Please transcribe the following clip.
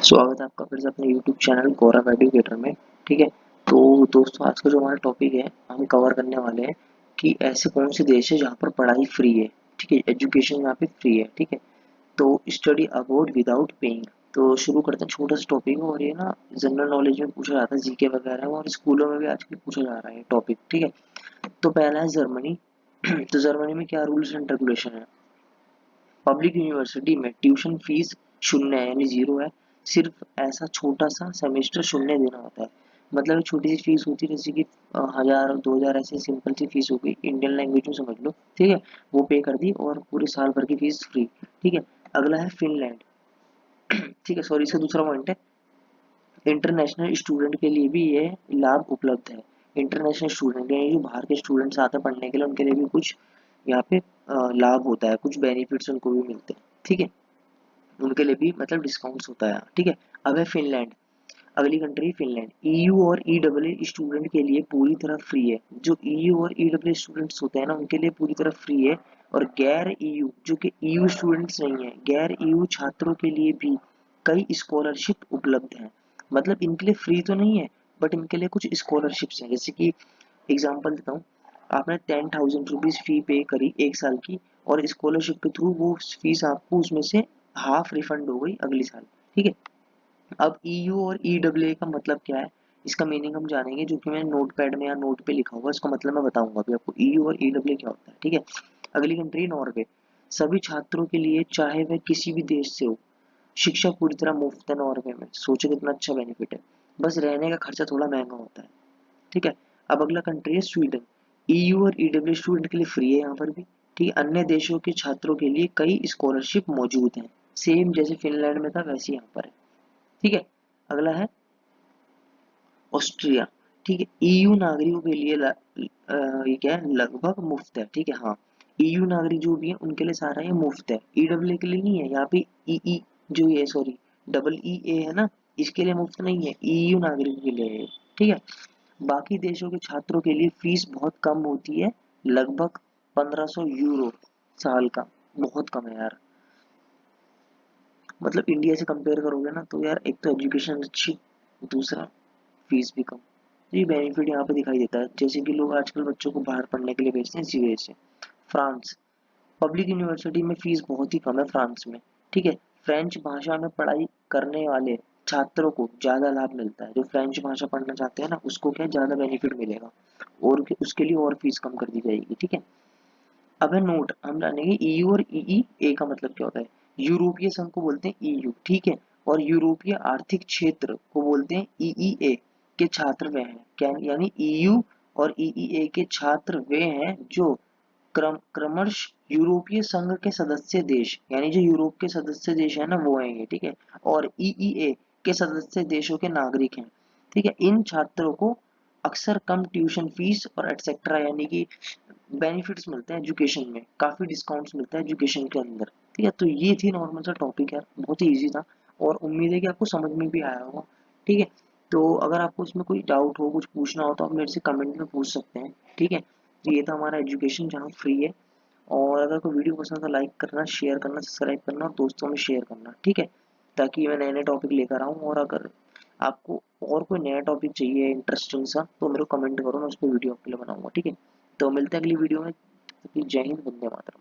स्वागत है आपका फिर से अपने YouTube चैनल गौरव एजुकेटर में। ठीक है। तो दोस्तों, आज का जो हमारा टॉपिक है, हम कवर करने वाले हैं कि ऐसे कौन से देश है जहाँ पर पढ़ाई फ्री है। ठीक है, एजुकेशन यहाँ पे फ्री है। ठीक है, तो स्टडी अबाउट विदाउट पेइंग। तो शुरू करते हैं छोटा सा टॉपिक, और ये ना जनरल नॉलेज में पूछा जाता है, जीके वगैरह में, और स्कूलों में भी आजकल पूछा जा रहा है टॉपिक। ठीक है, तो पहला है जर्मनी। तो जर्मनी में क्या रूल्स एंड रेगुलेशन है। पब्लिक यूनिवर्सिटी में ट्यूशन फीस शून्य है, यानी जीरो है। सिर्फ ऐसा छोटा सा सेमेस्टर शून्य देना होता है। मतलब एक छोटी सी फीस होती है, जैसे कि 1000 2000, ऐसे सिंपल सी फीस हो गई, इंडियन लैंग्वेज में समझ लो। ठीक है, वो पे कर दी और पूरे साल भर की फीस फ्री। ठीक है। अगला है फिनलैंड। ठीक है, सॉरी, इसका दूसरा पॉइंट है, इंटरनेशनल स्टूडेंट के लिए भी ये लाभ उपलब्ध है। इंटरनेशनल स्टूडेंट यानी जो बाहर के स्टूडेंट्स आते हैं पढ़ने के लिए, उनके लिए भी कुछ यहाँ पे लाभ होता है, कुछ बेनिफिट्स उनको भी मिलते हैं। ठीक है, उनके लिए भी मतलब डिस्काउंट्स होता है। ठीक है। अब है फिनलैंड। अगली कंट्री फिनलैंड। ईयू और ईडब्ल्यू स्टूडेंट के लिए पूरी तरह फ्री है। जो ईयू और ईडब्ल्यू स्टूडेंट्स होते हैं ना, उनके लिए पूरी तरह फ्री है। और गैर ईयू, जो कि ईयू स्टूडेंट्स नहीं है, गैर ईयू छात्रों के लिए भी कई स्कॉलरशिप उपलब्ध हैं। मतलब इनके लिए फ्री तो नहीं है, बट इनके लिए कुछ स्कॉलरशिप्स हैं। जैसे कि एग्जांपल देता हूँ, आपने 10,000 रुपीज फी पे करी एक साल की, और स्कॉलरशिप के थ्रू वो फीस आपको उसमें से हाफ रिफंड हो गई अगली साल। ठीक है। अब ईयू और ईडब्ल्यू का मतलब क्या है, इसका मीनिंग हम जानेंगे, जो कि मैंने नोट पैड में या नोट पे लिखा हुआ है। इसका मतलब मैं बताऊंगा अभी आपको ईयू और ईडब्ल्यू क्या होता है। ठीक है। अगली कंट्री नॉर्वे। सभी छात्रों के लिए, चाहे वह किसी भी देश से हो, शिक्षा पूरी तरह मुफ्त है नॉर्वे में। सोचो कितना अच्छा बेनिफिट है। बस रहने का खर्चा थोड़ा महंगा होता है। ठीक है। अब अगला कंट्री है स्वीडन। ईयू और ईडब्ल्यू स्टूडेंट के लिए फ्री है यहाँ पर भी। ठीक है, अन्य देशों के छात्रों के लिए कई स्कॉलरशिप मौजूद हैं। सेम जैसे फिनलैंड में था वैसे यहाँ पर है। ठीक है। अगला है ऑस्ट्रिया। ठीक है, ईयू नागरिकों के लिए ये क्या है, लगभग मुफ्त है। ठीक है, हाँ, ईयू नागरिक जो भी है उनके लिए सारा ये मुफ्त है। ईडब्ल्यू के लिए नहीं है यहाँ पे। ई जो ये सॉरी डबल ई ए है ना, इसके लिए मुफ्त नहीं है, ईयू नागरिकों के लिए है। ठीक है। बाकी देशों के छात्रों के लिए फीस बहुत कम होती है, लगभग 1500 यूरो साल का। बहुत कम है यार। मतलब इंडिया से कंपेयर करोगे ना, तो यार एक तो एजुकेशन अच्छी, दूसरा फीस भी कम। तो ये बेनिफिट यहाँ पे दिखाई देता है, जैसे कि लोग आजकल बच्चों को बाहर पढ़ने के लिए भेजते हैं इसी वजह से। फ्रांस। पब्लिक यूनिवर्सिटी में फीस बहुत ही कम है फ्रांस में। ठीक है। फ्रेंच भाषा में पढ़ाई करने वाले छात्रों को ज्यादा लाभ मिलता है। जो फ्रेंच भाषा पढ़ना चाहते हैं ना, उसको क्या ज्यादा बेनिफिट मिलेगा, और उसके लिए और फीस कम कर दी जाएगी। ठीक है। अब है नोट, हम जानेंगे ईयू और ईई ए का मतलब क्या होता है। यूरोपीय संघ को बोलते हैं ईयू। ठीक है, और यूरोपीय आर्थिक क्षेत्र को बोलते हैं ईईए के छात्र वे हैं। क्या यानी ईयू और ईईए के छात्र वे हैं जो क्रमश यूरोपीय संघ के सदस्य देश, यानी जो यूरोप के सदस्य देश है ना, वो हैं ये। ठीक है, और ईईए के सदस्य देशों के नागरिक हैं। ठीक है, इन छात्रों को अक्सर कम ट्यूशन फीस और एटसेट्रा, यानी कि बेनिफिट्स मिलते हैं एजुकेशन में, काफी डिस्काउंट्स मिलता है एजुकेशन के अंदर। ठीक है, तो ये थी नॉर्मल सा टॉपिक यार, बहुत ही इजी था, और उम्मीद है कि आपको समझ में भी आया होगा। ठीक है, तो अगर आपको इसमें कोई डाउट हो, कुछ पूछना हो, तो आप मेरे से कमेंट में पूछ सकते हैं। ठीक है, तो ये था हमारा एजुकेशन जहाँ फ्री है। और अगर कोई वीडियो पसंद है तो लाइक करना, शेयर करना, सब्सक्राइब करना, और दोस्तों में शेयर करना। ठीक है, ताकि मैं नए नए टॉपिक लेकर आऊँ। और अगर आपको और कोई नया टॉपिक चाहिए इंटरेस्टिंग सा, तो मेरे को कमेंट करो, मैं उस पर वीडियो आपके लिए बनाऊंगा। ठीक है, तो मिलते हैं अगली वीडियो में। जय हिंद, वंदे मातरम।